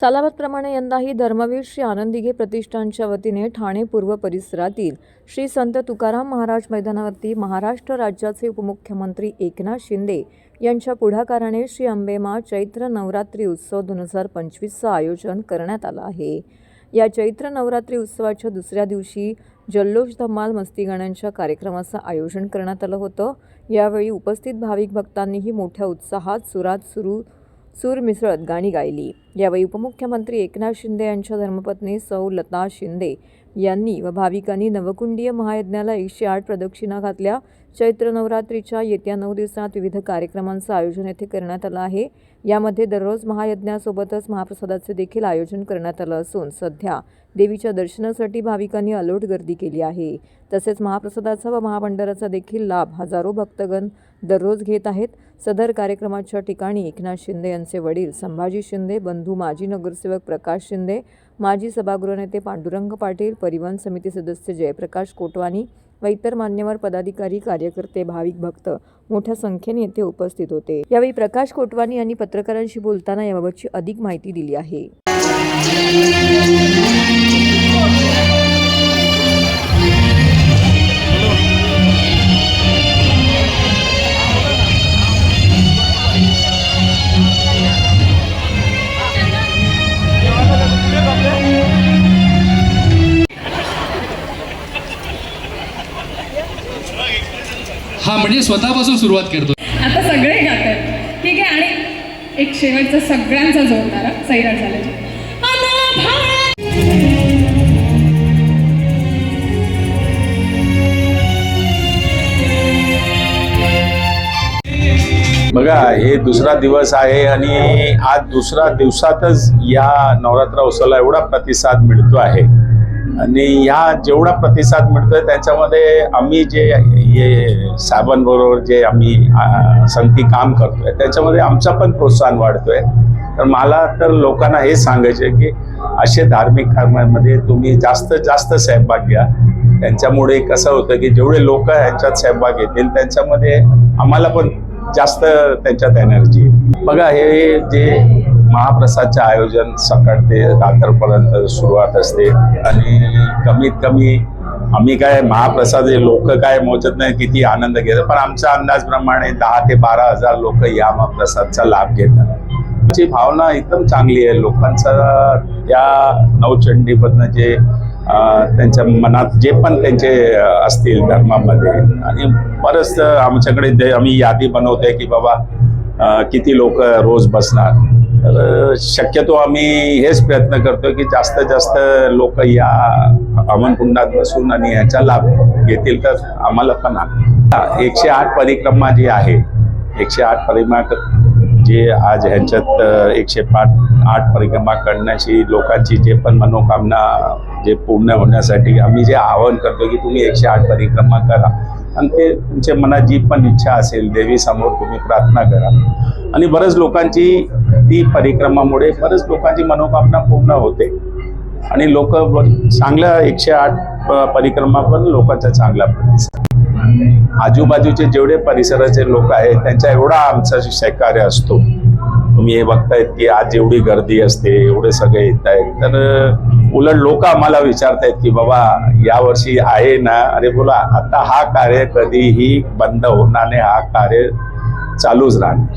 सालाबादप्रमाणे यंदाही धर्मवीर श्री आनंदीघे प्रतिष्ठानच्या वतीने ठाणे पूर्व परिसरातील श्री संत तुकाराम महाराज मैदानावरती महाराष्ट्र राज्याचे उपमुख्यमंत्री एकनाथ शिंदे यांच्या पुढाकाराने श्री अंबेमा चैत्र नवरात्री उत्सव 2025चं आयोजन करण्यात आलं आहे। या चैत्र नवरात्री उत्सवाच्या दुसऱ्या दिवशी जल्लोष धमाल मस्ती गाण्यांच्या कार्यक्रमाचं आयोजन करण्यात आलं होतं। यावेळी उपस्थित भाविक भक्तांनीही मोठ्या उत्साहात सूर मिसळत गाणी गायली। यावेळी उपमुख्यमंत्री एकनाथ शिंदे यांच्या धर्मपत्नी सौ लता शिंदे यांनी व भाविकांनी नवकुंडीय महायज्ञाला 108 प्रदक्षिणा घातल्या। चैत्र नवरात्रीच्या येत्या 9 दिवसात विविध कार्यक्रमांचं आयोजन येथे करण्यात आलं आहे। यामध्ये दररोज महायज्ञासोबतच महाप्रसादाचे देखील आयोजन करण्यात आलं असून सध्या देवीच्या दर्शनासाठी भाविकांनी अलोट गर्दी केली आहे। तसेच महाप्रसादाचा व महाभंडाराचा देखील लाभ हजारो भक्तगण दररोज घेत आहेत। सदर कार्यक्रमाच्या ठिकाणी एकनाथ शिंदे यांचे वडील संभाजी शिंदे, बंधू माजी नगरसेवक प्रकाश शिंदे, माजी सभागृह नेते पांडुरंग पाटील, परिवहन समिती सदस्य जयप्रकाश कोटवानी व इतर मान्यवर पदाधिकारी, कार्यकर्ते, भाविक भक्त मोठ्या संख्येने येथे उपस्थित होते। यावेळी प्रकाश कोटवानी यांनी पत्रकारांशी बोलताना याबाबतची अधिक माहिती दिली आहे। हा म्हणजे स्वतःपासून सुरुवात करतो। आता सगळे गातात, ठीक आहे। आणि एक शेवटचा सगळ्यांचा जोरदार सैराट झाला। बघा, हे दुसरा दिवस आहे आणि आज दुसरा दिवसातच या नवरात्र उत्सवाला एवढा प्रतिसाद मिळतो आहे आणि या जेवढा प्रतिसाद मिळतोय त्याच्यामध्ये आम्ही जे साहेबांबरोबर जे आम्ही संगती काम करतोय त्याच्यामध्ये आमचा पण प्रोत्साहन वाढतोय। तर मला तर लोकांना हे सांगायचे की असे धार्मिक कामांमध्ये तुम्ही जास्तीत जास्त सहभाग घ्या। त्यांच्यामुळे कसं होतं की जेवढे लोक ह्यांच्यात सहभाग घेतील त्यांच्यामध्ये आम्हाला पण जास्त त्यांच्यात एनर्जी। बघा, हे जे महाप्रसादचे आयोजन सकाळ ते रात्रपर्यंत सुरुवात असते आणि कमीत कमी आम्ही काय महाप्रसाद लोक काय मोजत नाही किती आनंद घेतात, पण आमच्या अंदाजप्रमाणे 10 ते 12 हजार लोक या महाप्रसादचा लाभ घेतात। ची भावना एकदम चांगली आहे लोकांचा। त्या नवचंडीमधनं जे त्यांच्या मनात जे पण त्यांचे असतील धर्मामध्ये आणि बरंच आमच्याकडे आम्ही यादी बनवतोय की बाबा किती लोक रोज बसणार। तर शक्यतो आम्ही हेच प्रयत्न करतो की जास्तीत जास्त लोक या हवनकुंडात बसून आणि ह्याचा लाभ घेतील तर आम्हाला पण 108 परिक्रमा जी आहे, 108 परिक्रमा जे आज ह्यांच्यात 108 परिक्रमा करण्याची लोकांची जे पण मनोकामना जे पूर्ण होण्यासाठी आम्ही जे आवाहन करतो की तुम्ही 108 परिक्रमा करा आणि ते तुमच्या मनात जी पण इच्छा असेल देवीसमोर तुम्ही प्रार्थना करा आणि बरेच लोकांची ती परिक्रमामुळे बरेच लोकांची मनोकामना पूर्ण होते आणि लोक चांगल्या 108 परिक्रमा पण लोकांचा चांगला प्रतिसाद। आजूबाजूचे जेवढे परिसराचे लोक आहेत त्यांचा एवढा आमचा सहकार्य असतो। तुम्ही हे बघतायत की आज एवढी गर्दी असते, एवढे सगळे येत आहेत, तर उलट लोक आम्हाला विचारतायत की बाबा यावर्षी आहे ना? अरे बोला, आता हा कार्य कधीही बंद होणार नाही, हा कार्य चालूच राहणार।